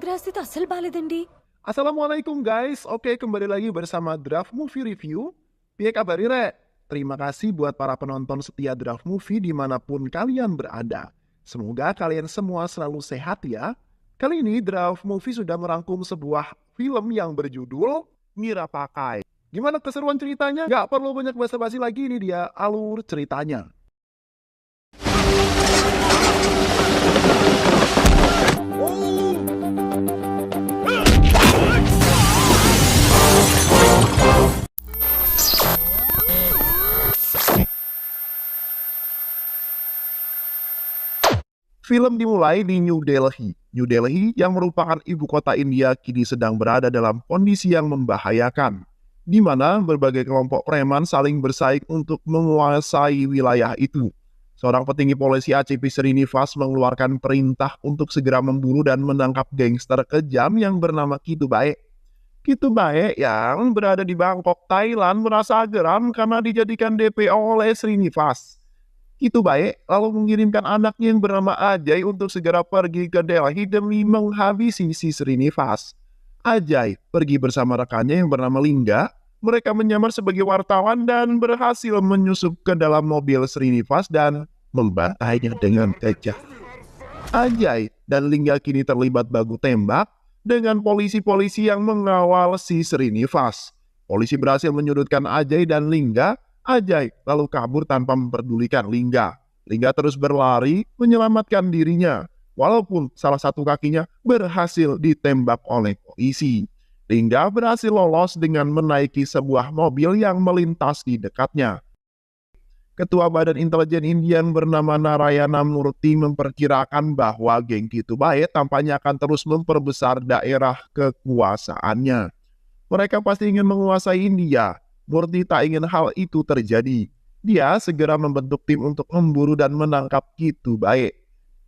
గ్రాస్తే అస్సలు బాలేదండి. Assalamualaikum guys, oke kembali lagi bersama Draft Movie Review. Piye kabar Ire? Terima kasih buat para penonton setia Draft Movie dimanapun kalian berada. Semoga kalian semua selalu sehat ya. Kali ini Draft Movie sudah merangkum sebuah film yang berjudul Mira Pakai. Gimana keseruan ceritanya? Gak perlu banyak basa-basi lagi, ini dia alur ceritanya. Film dimulai di New Delhi. New Delhi yang merupakan ibu kota India kini sedang berada dalam kondisi yang membahayakan, di mana berbagai kelompok preman saling bersaing untuk menguasai wilayah itu. Seorang petinggi polisi ACP Srinivas mengeluarkan perintah untuk segera memburu dan menangkap gangster kejam yang bernama Kitu Bae. Kitu Bae yang berada di Bangkok, Thailand merasa geram karena dijadikan DPO oleh Srinivas. Kitu Bae lalu mengirimkan anaknya yang bernama Ajay untuk segera pergi ke Delhi demi menghabisi si Srinivas. Ajay pergi bersama rekannya yang bernama Lingga. Mereka menyamar sebagai wartawan dan berhasil menyusup ke dalam mobil Srinivas dan membantainya dengan kejam. Ajay dan Lingga kini terlibat baku tembak dengan polisi-polisi yang mengawal si Srinivas. Polisi berhasil menyudutkan Ajay dan Lingga. Ajay lalu kabur tanpa memperdulikan Lingga. Lingga terus berlari menyelamatkan dirinya, walaupun salah satu kakinya berhasil ditembak oleh polisi. Lingga berhasil lolos dengan menaiki sebuah mobil yang melintas di dekatnya. Ketua Badan Intelijen India yang bernama Narayana Murthy memperkirakan bahwa geng Kitu Bae tampaknya akan terus memperbesar daerah kekuasaannya. Mereka pasti ingin menguasai India. Murthy tak ingin hal itu terjadi. Dia segera membentuk tim untuk memburu dan menangkap Kitu Bae.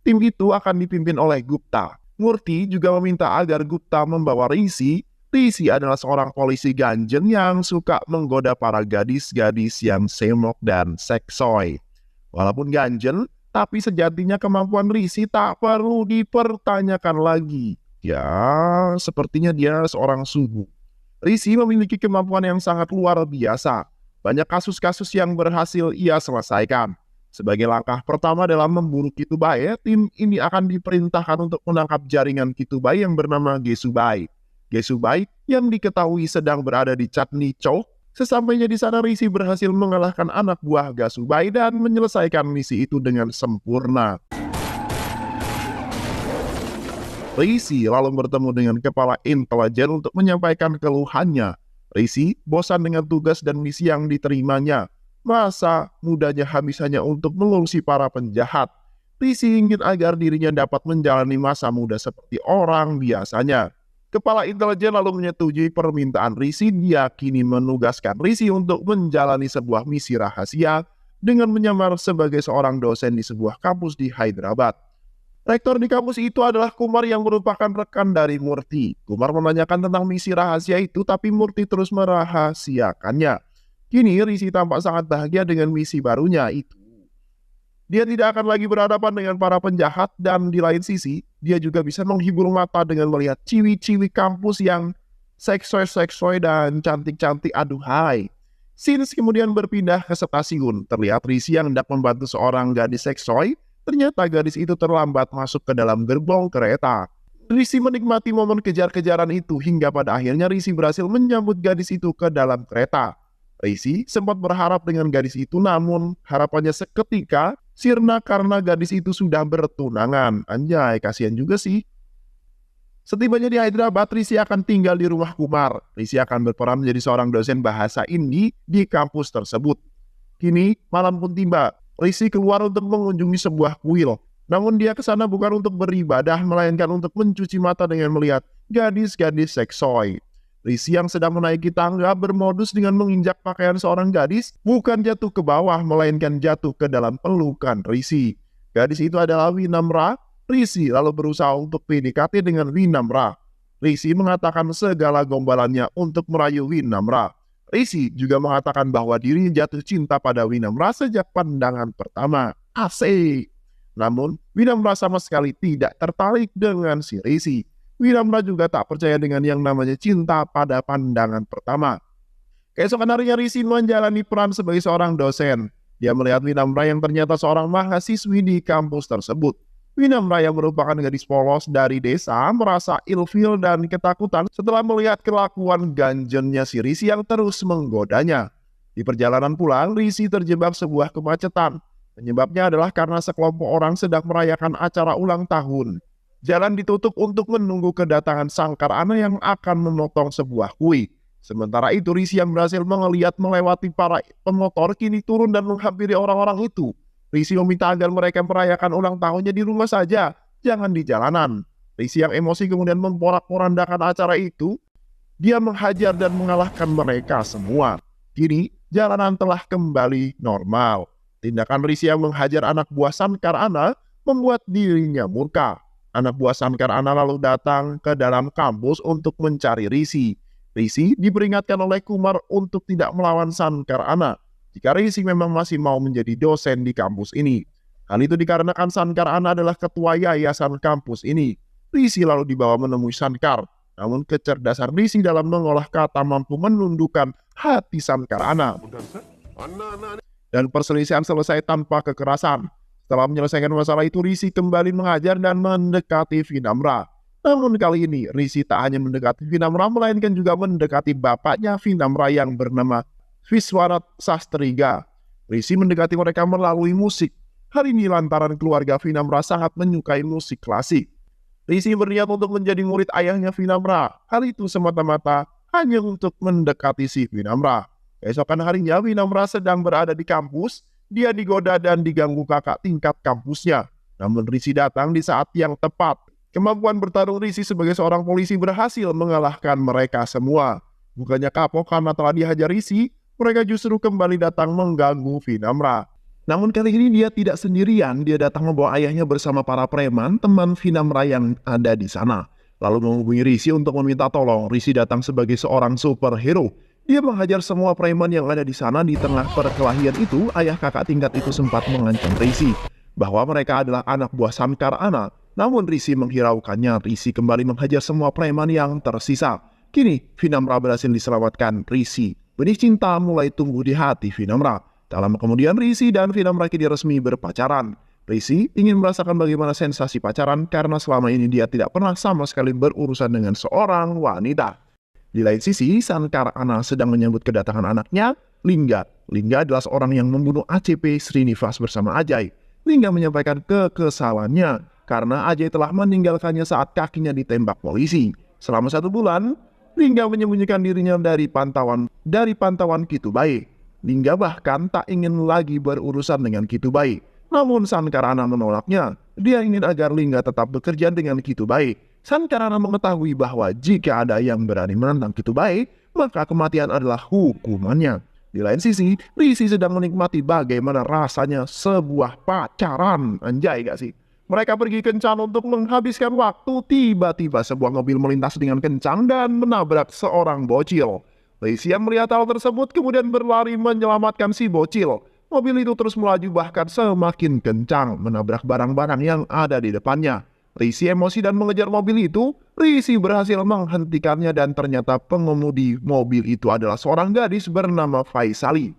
Tim itu akan dipimpin oleh Gupta. Murthy juga meminta agar Gupta membawa Rishi. Rishi adalah seorang polisi ganjen yang suka menggoda para gadis-gadis yang semok dan seksoi. Walaupun ganjen, tapi sejatinya kemampuan Rishi tak perlu dipertanyakan lagi. Ya, sepertinya dia seorang suhu. Rishi memiliki kemampuan yang sangat luar biasa. Banyak kasus-kasus yang berhasil ia selesaikan. Sebagai langkah pertama dalam memburu Kitu Bae, tim ini akan diperintahkan untuk menangkap jaringan Kitu Bae yang bernama Gesubai. Gesubai yang diketahui sedang berada di Chandni Chowk. Sesampainya di sana, Rishi berhasil mengalahkan anak buah Gesubai dan menyelesaikan misi itu dengan sempurna. Rishi lalu bertemu dengan kepala intelijen untuk menyampaikan keluhannya. Rishi bosan dengan tugas dan misi yang diterimanya. Masa mudanya habis hanya untuk mengungsi para penjahat. Rishi ingin agar dirinya dapat menjalani masa muda seperti orang biasanya. Kepala intelijen lalu menyetujui permintaan Rishi. Dia kini menugaskan Rishi untuk menjalani sebuah misi rahasia dengan menyamar sebagai seorang dosen di sebuah kampus di Hyderabad. Rektor di kampus itu adalah Kumar yang merupakan rekan dari Murthy. Kumar menanyakan tentang misi rahasia itu, tapi Murthy terus merahasiakannya. Kini Rishi tampak sangat bahagia dengan misi barunya itu. Dia tidak akan lagi berhadapan dengan para penjahat, dan di lain sisi, dia juga bisa menghibur mata dengan melihat ciwi-ciwi kampus yang seksoi-seksoi dan cantik-cantik aduhai. Scenes kemudian berpindah ke stasiun. Terlihat Rishi yang hendak membantu seorang gadis seksoi. Ternyata gadis itu terlambat masuk ke dalam gerbong kereta. Rishi menikmati momen kejar-kejaran itu hingga pada akhirnya Rishi berhasil menyambut gadis itu ke dalam kereta. Rishi sempat berharap dengan gadis itu, namun harapannya seketika sirna karena gadis itu sudah bertunangan. Anjay, kasihan juga sih. Setibanya di Hyderabad, Rishi akan tinggal di rumah Kumar. Rishi akan berperan menjadi seorang dosen bahasa Hindi di kampus tersebut. Kini malam pun tiba. Rishi keluar untuk mengunjungi sebuah kuil. Namun dia ke sana bukan untuk beribadah, melainkan untuk mencuci mata dengan melihat gadis-gadis seksoi. Rishi yang sedang menaiki tangga bermodus dengan menginjak pakaian seorang gadis, bukan jatuh ke bawah, melainkan jatuh ke dalam pelukan Rishi. Gadis itu adalah Vinamra. Rishi lalu berusaha untuk PDKT dengan Vinamra. Rishi mengatakan segala gombalannya untuk merayu Vinamra. Rishi juga mengatakan bahwa dirinya jatuh cinta pada Vinamra sejak pandangan pertama. Asik. Namun, Vinamra sama sekali tidak tertarik dengan si Rishi. Winamra juga tak percaya dengan yang namanya cinta pada pandangan pertama. Keesokan harinya Risi menjalani peran sebagai seorang dosen. Dia melihat Winamra yang ternyata seorang mahasiswi di kampus tersebut. Winamra yang merupakan gadis polos dari desa merasa ilfil dan ketakutan setelah melihat kelakuan ganjennya si Risi yang terus menggodanya. Di perjalanan pulang, Risi terjebak sebuah kemacetan. Penyebabnya adalah karena sekelompok orang sedang merayakan acara ulang tahun. Jalan ditutup untuk menunggu kedatangan Sangkar Ana yang akan memotong sebuah kue. Sementara itu, Risi yang berhasil melihat melewati para pemotor kini turun dan menghampiri orang-orang itu. Risi meminta agar mereka merayakan ulang tahunnya di rumah saja, jangan di jalanan. Risi yang emosi kemudian memporak-porandakan acara itu. Dia menghajar dan mengalahkan mereka semua. Kini, jalanan telah kembali normal. Tindakan Risi yang menghajar anak buah Sankar Ana membuat dirinya murka. Anak buah Sankar Ana lalu datang ke dalam kampus untuk mencari Risi. Risi diperingatkan oleh Kumar untuk tidak melawan Sankar Ana jika Risi memang masih mau menjadi dosen di kampus ini. Hal itu dikarenakan Sankar Ana adalah ketua yayasan kampus ini. Risi lalu dibawa menemui Sankar, namun kecerdasan Risi dalam mengolah kata mampu menundukkan hati Sankar Ana. Dan perselisihan selesai tanpa kekerasan. Setelah menyelesaikan masalah itu, Risi kembali mengajar dan mendekati Vinamra. Namun kali ini, Risi tak hanya mendekati Vinamra, melainkan juga mendekati bapaknya Vinamra yang bernama Viswarat Sastriga. Risi mendekati mereka melalui musik. Hari ini lantaran keluarga Vinamra sangat menyukai musik klasik. Risi berniat untuk menjadi murid ayahnya Vinamra. Hal itu semata-mata hanya untuk mendekati si Vinamra. Keesokan harinya, Vinamra sedang berada di kampus. Dia digoda dan diganggu kakak tingkat kampusnya. Namun Risi datang di saat yang tepat. Kemampuan bertarung Risi sebagai seorang polisi berhasil mengalahkan mereka semua. Bukannya kapok karena telah dihajar Risi, mereka justru kembali datang mengganggu Vinamra. Namun kali ini dia tidak sendirian, dia datang membawa ayahnya bersama para preman, teman Vinamra yang ada di sana. Lalu menghubungi Risi untuk meminta tolong. Risi datang sebagai seorang superhero. Dia menghajar semua preman yang ada di sana. Di tengah perkelahian itu, ayah kakak tingkat itu sempat mengancam Risi bahwa mereka adalah anak buah Sankar Ana. Namun Risi menghiraukannya. Risi kembali menghajar semua preman yang tersisa. Kini Vinamra berhasil diselamatkan Risi. Benih cinta mulai tumbuh di hati Vinamra. Tak lama kemudian Risi dan Vinamra kini resmi berpacaran. Risi ingin merasakan bagaimana sensasi pacaran karena selama ini dia tidak pernah sama sekali berurusan dengan seorang wanita. Di lain sisi, Sankar Ana sedang menyambut kedatangan anaknya, Lingga. Lingga adalah seorang yang membunuh ACP Srinivas bersama Ajay. Lingga menyampaikan kekesalannya karena Ajay telah meninggalkannya saat kakinya ditembak polisi. Selama 1 bulan, Lingga menyembunyikan dirinya dari pantauan Kitubai. Lingga bahkan tak ingin lagi berurusan dengan Kitubai. Namun Sankar Ana menolaknya. Dia ingin agar Lingga tetap bekerja dengan Kitubai. Sankar Ana mengetahui bahwa jika ada yang berani menentang Kitubai, maka kematian adalah hukumannya. Di lain sisi, Risi sedang menikmati bagaimana rasanya sebuah pacaran. Anjay gak sih? Mereka pergi kencan untuk menghabiskan waktu. Tiba-tiba sebuah mobil melintas dengan kencang dan menabrak seorang bocil. Risi yang melihat hal tersebut kemudian berlari menyelamatkan si bocil. Mobil itu terus melaju bahkan semakin kencang menabrak barang-barang yang ada di depannya. Risi emosi dan mengejar mobil itu. Risi berhasil menghentikannya dan ternyata pengemudi mobil itu adalah seorang gadis bernama Faisali.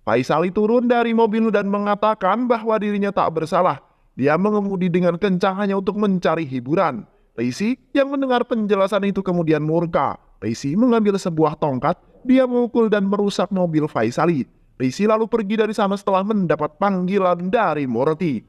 Faisali turun dari mobil dan mengatakan bahwa dirinya tak bersalah. Dia mengemudi dengan kencang hanya untuk mencari hiburan. Risi yang mendengar penjelasan itu kemudian murka. Risi mengambil sebuah tongkat, dia memukul dan merusak mobil Faisali. Risi lalu pergi dari sana setelah mendapat panggilan dari Murti.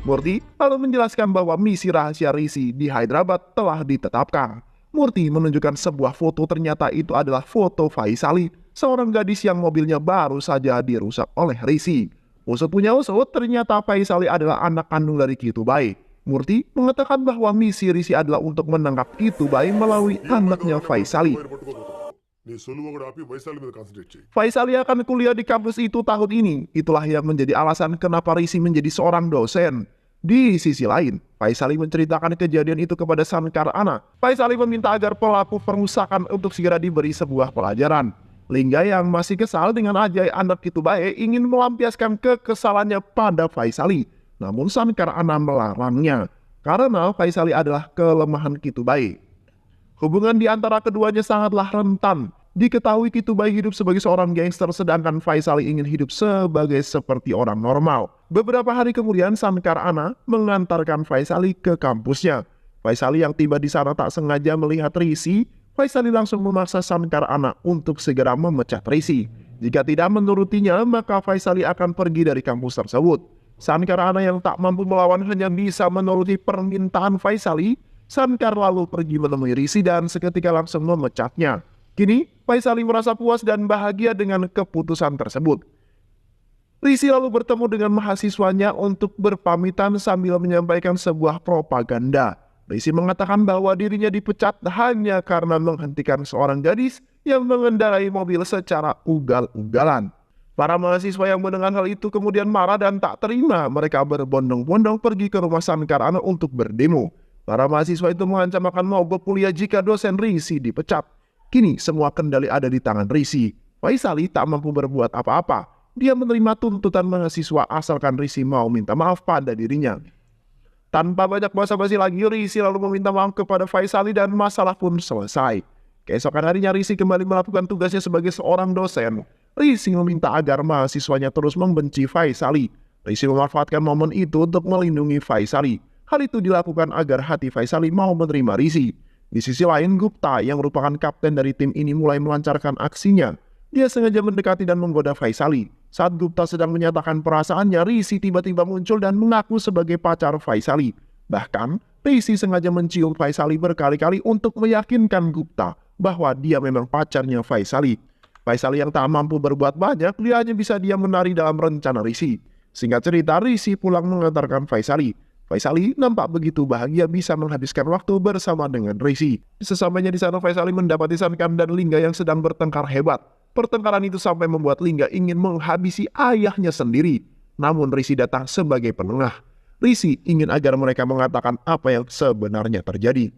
Murti lalu menjelaskan bahwa misi rahasia Risi di Hyderabad telah ditetapkan. Murti menunjukkan sebuah foto, ternyata itu adalah foto Faisali, seorang gadis yang mobilnya baru saja dirusak oleh Risi. Usut punya usut, ternyata Faisali adalah anak kandung dari Kitubai. Murti mengatakan bahwa misi Risi adalah untuk menangkap Kitubai melalui anaknya Faisali. Faisali akan kuliah di kampus itu tahun ini. Itulah yang menjadi alasan kenapa Risi menjadi seorang dosen. Di sisi lain, Faisali menceritakan kejadian itu kepada Sankar Ana. Faisali meminta agar pelaku perusakan untuk segera diberi sebuah pelajaran. Lingga yang masih kesal dengan Ajay anak Kitubai ingin melampiaskan kekesalannya pada Faisali. Namun Sankar Ana melarangnya. karena Faisali adalah kelemahan Kitubai. Hubungan di antara keduanya sangatlah rentan. Diketahui Kitubai hidup sebagai seorang gangster sedangkan Faisali ingin hidup seperti orang normal. Beberapa hari kemudian Sankar Ana mengantarkan Faisali ke kampusnya. Faisali yang tiba di sana tak sengaja melihat Risi. Faisali langsung memaksa Sankar Ana untuk segera memecat Risi. Jika tidak menurutinya, maka Faisali akan pergi dari kampus tersebut. Sankar Ana yang tak mampu melawan hanya bisa menuruti permintaan Faisali. Sankar lalu pergi menemui Risi dan seketika langsung memecatnya. Kini, Faisali merasa puas dan bahagia dengan keputusan tersebut. Risi lalu bertemu dengan mahasiswanya untuk berpamitan sambil menyampaikan sebuah propaganda. Risi mengatakan bahwa dirinya dipecat hanya karena menghentikan seorang gadis yang mengendarai mobil secara ugal-ugalan. Para mahasiswa yang mendengar hal itu kemudian marah dan tak terima. Mereka berbondong-bondong pergi ke rumah Sankar Ana untuk berdemo. Para mahasiswa itu mengancam akan mogok kuliah jika dosen Risi dipecat. Kini semua kendali ada di tangan Risi. Faisali tak mampu berbuat apa-apa. Dia menerima tuntutan mahasiswa asalkan Risi mau minta maaf pada dirinya. Tanpa banyak basa-basi lagi, Risi lalu meminta maaf kepada Faisali dan masalah pun selesai. Keesokan harinya Risi kembali melakukan tugasnya sebagai seorang dosen. Risi meminta agar mahasiswanya terus membenci Faisali. Risi memanfaatkan momen itu untuk melindungi Faisali. Hal itu dilakukan agar hati Faisali mau menerima Risi. Di sisi lain, Gupta yang merupakan kapten dari tim ini mulai melancarkan aksinya. Dia sengaja mendekati dan menggoda Faisali. Saat Gupta sedang menyatakan perasaannya, Risi tiba-tiba muncul dan mengaku sebagai pacar Faisali. Bahkan, Risi sengaja mencium Faisali berkali-kali untuk meyakinkan Gupta bahwa dia memang pacarnya Faisali. Faisali yang tak mampu berbuat banyak, dia hanya bisa diam menari dalam rencana Risi. Singkat cerita, Risi pulang mengantarkan Faisali. Faisali nampak begitu bahagia bisa menghabiskan waktu bersama dengan Risi. Sesampainya di sana, Faisali mendapati Sankar dan Lingga yang sedang bertengkar hebat. Pertengkaran itu sampai membuat Lingga ingin menghabisi ayahnya sendiri. Namun Risi datang sebagai penengah. Risi ingin agar mereka mengatakan apa yang sebenarnya terjadi.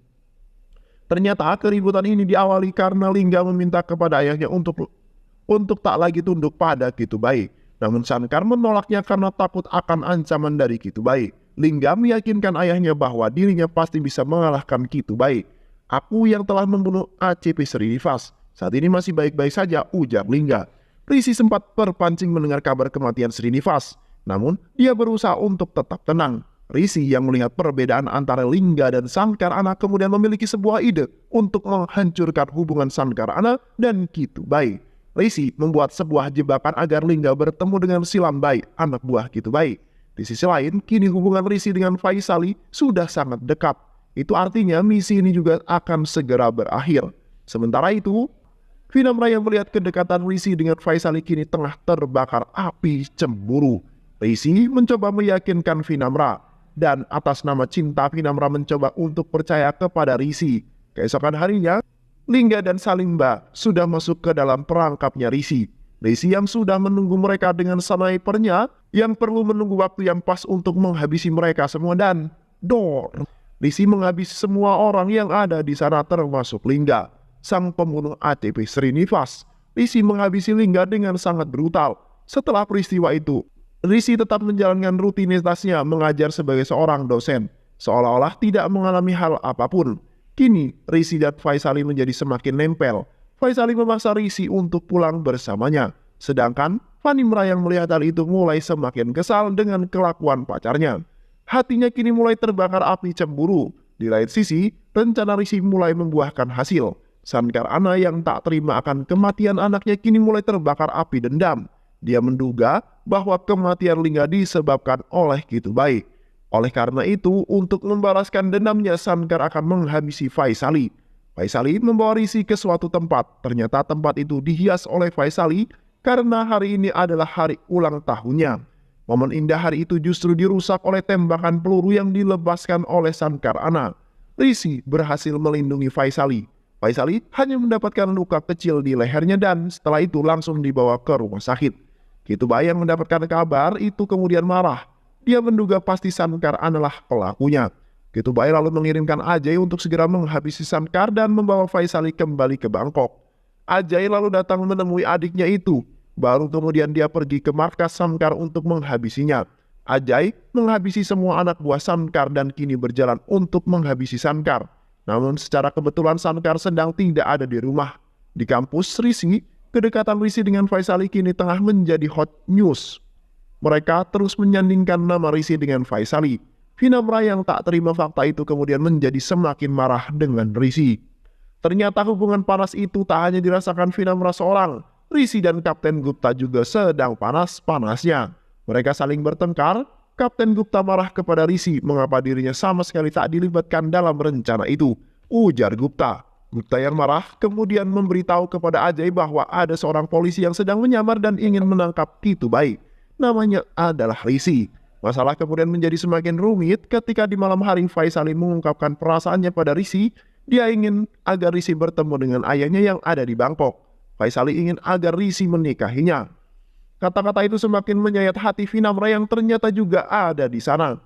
Ternyata keributan ini diawali karena Lingga meminta kepada ayahnya untuk tak lagi tunduk pada Kitubai. Namun Sankar menolaknya karena takut akan ancaman dari Kitubai. Lingga meyakinkan ayahnya bahwa dirinya pasti bisa mengalahkan Kitubai. Aku yang telah membunuh ACP Srinivas. Saat ini masih baik-baik saja, ujar Lingga. Risi sempat terpancing mendengar kabar kematian Srinivas. Namun, dia berusaha untuk tetap tenang. Risi yang melihat perbedaan antara Lingga dan Sankar Ana kemudian memiliki sebuah ide untuk menghancurkan hubungan Sankar Ana dan Kitubai. Risi membuat sebuah jebakan agar Lingga bertemu dengan Silambai, anak buah Kitubai. Di sisi lain, kini hubungan Risi dengan Faisali sudah sangat dekat. Itu artinya misi ini juga akan segera berakhir. Sementara itu, Vinamra yang melihat kedekatan Risi dengan Faisali kini tengah terbakar api cemburu. Risi mencoba meyakinkan Vinamra, dan atas nama cinta Vinamra mencoba untuk percaya kepada Risi. Keesokan harinya, Lingga dan Salimba sudah masuk ke dalam perangkapnya Risi. Risi yang sudah menunggu mereka dengan snipernya yang perlu menunggu waktu yang pas untuk menghabisi mereka semua dan Risi menghabisi semua orang yang ada di sana termasuk Lingga, sang pembunuh ACP Srinivas. Risi menghabisi Lingga dengan sangat brutal. Setelah peristiwa itu, Risi tetap menjalankan rutinitasnya mengajar sebagai seorang dosen, seolah-olah tidak mengalami hal apapun. Kini, Risi dan Faisali menjadi semakin nempel. Faisali memaksa Risi untuk pulang bersamanya. Sedangkan Vinamra yang melihat hal itu mulai semakin kesal dengan kelakuan pacarnya. Hatinya kini mulai terbakar api cemburu. Di lain sisi, rencana Risi mulai membuahkan hasil. Sankar Ana yang tak terima akan kematian anaknya kini mulai terbakar api dendam. Dia menduga bahwa kematian Lingga disebabkan oleh Kitubai. Oleh karena itu, untuk membalaskan dendamnya, Sankar akan menghabisi Faisali. Faisali membawa Risi ke suatu tempat. Ternyata tempat itu dihias oleh Faisali karena hari ini adalah hari ulang tahunnya. Momen indah hari itu justru dirusak oleh tembakan peluru yang dilepaskan oleh Sankar Ana. Risi berhasil melindungi Faisali. Faisali hanya mendapatkan luka kecil di lehernya dan setelah itu langsung dibawa ke rumah sakit. Kitubai yang mendapatkan kabar itu kemudian marah. Dia menduga pasti Sankar adalah pelakunya. Kitubai lalu mengirimkan Ajay untuk segera menghabisi Sankar dan membawa Faisali kembali ke Bangkok. Ajay lalu datang menemui adiknya itu. Baru kemudian dia pergi ke markas Sankar untuk menghabisinya. Ajay menghabisi semua anak buah Sankar dan kini berjalan untuk menghabisi Sankar. Namun secara kebetulan Sankar sedang tidak ada di rumah. Di kampus Rishi, kedekatan Rishi dengan Faisali kini tengah menjadi hot news. Mereka terus menyandingkan nama Rishi dengan Faisali. Vinamra yang tak terima fakta itu kemudian menjadi semakin marah dengan Rishi. Ternyata hubungan panas itu tak hanya dirasakan Vinamra seorang. Rishi dan Kapten Gupta juga sedang panas-panasnya. Mereka saling bertengkar. Kapten Gupta marah kepada Rishi mengapa dirinya sama sekali tak dilibatkan dalam rencana itu. Ujar Gupta. Gupta yang marah kemudian memberitahu kepada Ajay bahwa ada seorang polisi yang sedang menyamar dan ingin menangkap Titubai. Namanya adalah Rishi. Masalah kemudian menjadi semakin rumit ketika di malam hari Faisali mengungkapkan perasaannya pada Rishi. Dia ingin agar Rishi bertemu dengan ayahnya yang ada di Bangkok. Faisali ingin agar Rishi menikahinya. Kata-kata itu semakin menyayat hati Vinamra yang ternyata juga ada di sana.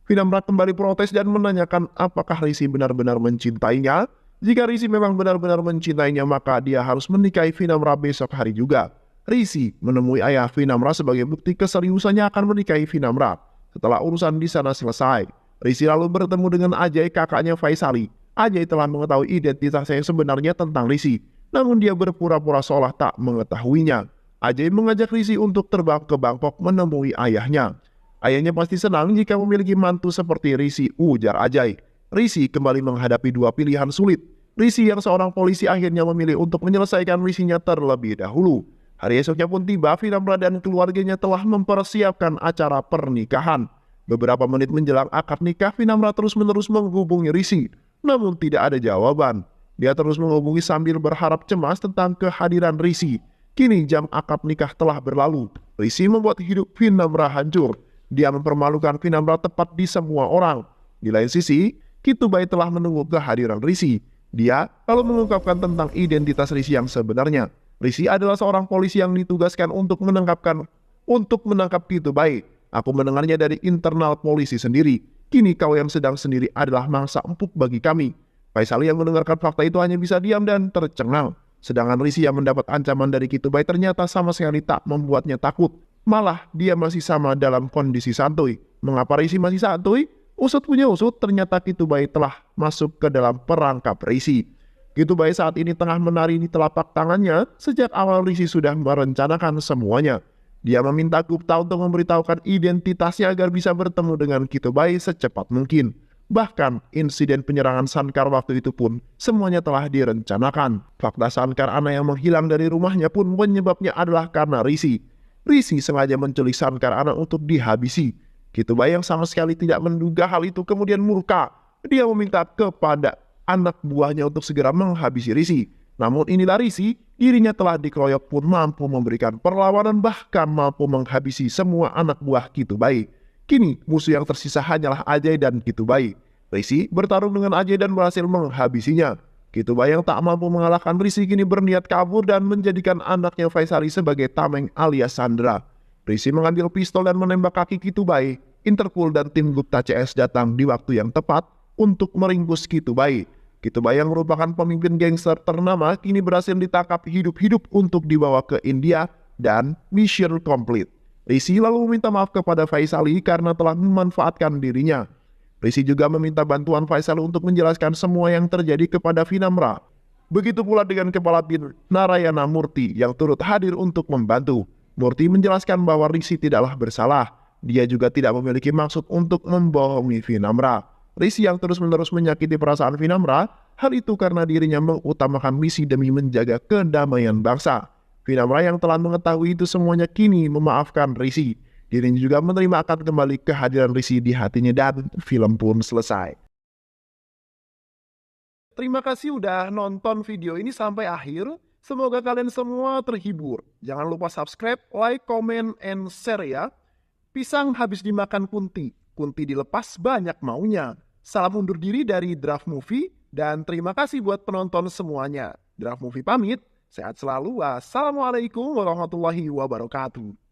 Vinamra kembali protes dan menanyakan apakah Rishi benar-benar mencintainya. Jika Rishi memang benar-benar mencintainya, maka dia harus menikahi Vinamra besok hari juga. Rishi menemui ayah Vinamra sebagai bukti keseriusannya akan menikahi Vinamra. Setelah urusan di sana selesai, Rishi lalu bertemu dengan Ajay, kakaknya Faisali. Ajay telah mengetahui identitasnya yang sebenarnya tentang Rishi, namun dia berpura-pura seolah tak mengetahuinya. Ajay mengajak Rishi untuk terbang ke Bangkok menemui ayahnya. Ayahnya pasti senang jika memiliki mantu seperti Rishi, ujar Ajay. Rishi kembali menghadapi dua pilihan sulit. Rishi yang seorang polisi akhirnya memilih untuk menyelesaikan misinya terlebih dahulu. Hari esoknya pun tiba, Vinamra dan keluarganya telah mempersiapkan acara pernikahan. Beberapa menit menjelang akad nikah, Vinamra terus-menerus menghubungi Rishi. Namun tidak ada jawaban. Dia terus menghubungi sambil berharap cemas tentang kehadiran Rishi. Kini jam akad nikah telah berlalu. Rishi membuat hidup Vinamra hancur. Dia mempermalukan Vinamra tepat di semua orang. Di lain sisi, Titubai telah menunggu kehadiran Rishi. Dia lalu mengungkapkan tentang identitas Rishi yang sebenarnya. Rishi adalah seorang polisi yang ditugaskan untuk menangkap Titubai. Aku mendengarnya dari internal polisi sendiri. Kini kau yang sedang sendiri adalah mangsa empuk bagi kami. Faisali yang mendengarkan fakta itu hanya bisa diam dan tercengang. Sedangkan Rishi yang mendapat ancaman dari Titubai ternyata sama sekali tak membuatnya takut. Malah dia masih sama dalam kondisi santuy. Mengapa Rishi masih santuy? Usut punya usut, ternyata Titubai telah masuk ke dalam perangkap Rishi. Titubai saat ini tengah menari di telapak tangannya. Sejak awal Rishi sudah merencanakan semuanya. Dia meminta Gupta untuk memberitahukan identitasnya agar bisa bertemu dengan Titubai secepat mungkin. Bahkan insiden penyerangan Sankar waktu itu pun semuanya telah direncanakan. Fakta Sankar anak yang menghilang dari rumahnya pun penyebabnya adalah karena Rishi. Rishi sengaja menculik Sankar anak untuk dihabisi. Titubai yang sama sekali tidak menduga hal itu kemudian murka. Dia meminta kepada anak buahnya untuk segera menghabisi Rishi. Namun inilah Rishi, dirinya telah dikeroyok pun mampu memberikan perlawanan bahkan mampu menghabisi semua anak buah Titubai. Kini musuh yang tersisa hanyalah Ajay dan Titubai. Rishi bertarung dengan Ajay dan berhasil menghabisinya. Titubai yang tak mampu mengalahkan Rishi kini berniat kabur dan menjadikan anaknya Faisali sebagai tameng alias Sandra. Rishi mengambil pistol dan menembak kaki Titubai. Interpol dan tim Gupta CS datang di waktu yang tepat untuk meringkus Titubai. Titubai yang merupakan pemimpin gangster ternama kini berhasil ditangkap hidup-hidup untuk dibawa ke India dan mission complete. Rishi lalu meminta maaf kepada Faisali karena telah memanfaatkan dirinya. Rishi juga meminta bantuan Faisali untuk menjelaskan semua yang terjadi kepada Vinamra. Begitu pula dengan Kepala BIN Narayana Murthy yang turut hadir untuk membantu. Murthy menjelaskan bahwa Rishi tidaklah bersalah. Dia juga tidak memiliki maksud untuk membohongi Vinamra. Rishi yang terus-menerus menyakiti perasaan Vinamra, hal itu karena dirinya mengutamakan misi demi menjaga kedamaian bangsa. Vinamra yang telah mengetahui itu semuanya kini memaafkan Rishi. Dirinya juga menerima akan kembali kehadiran Rishi di hatinya dan film pun selesai. Terima kasih udah nonton video ini sampai akhir. Semoga kalian semua terhibur. Jangan lupa subscribe, like, comment, and share ya. Pisang habis dimakan kunti. Kunti dilepas banyak maunya. Salam undur diri dari Draft Movie dan terima kasih buat penonton semuanya. Draft Movie pamit, sehat selalu. Wassalamualaikum warahmatullahi wabarakatuh.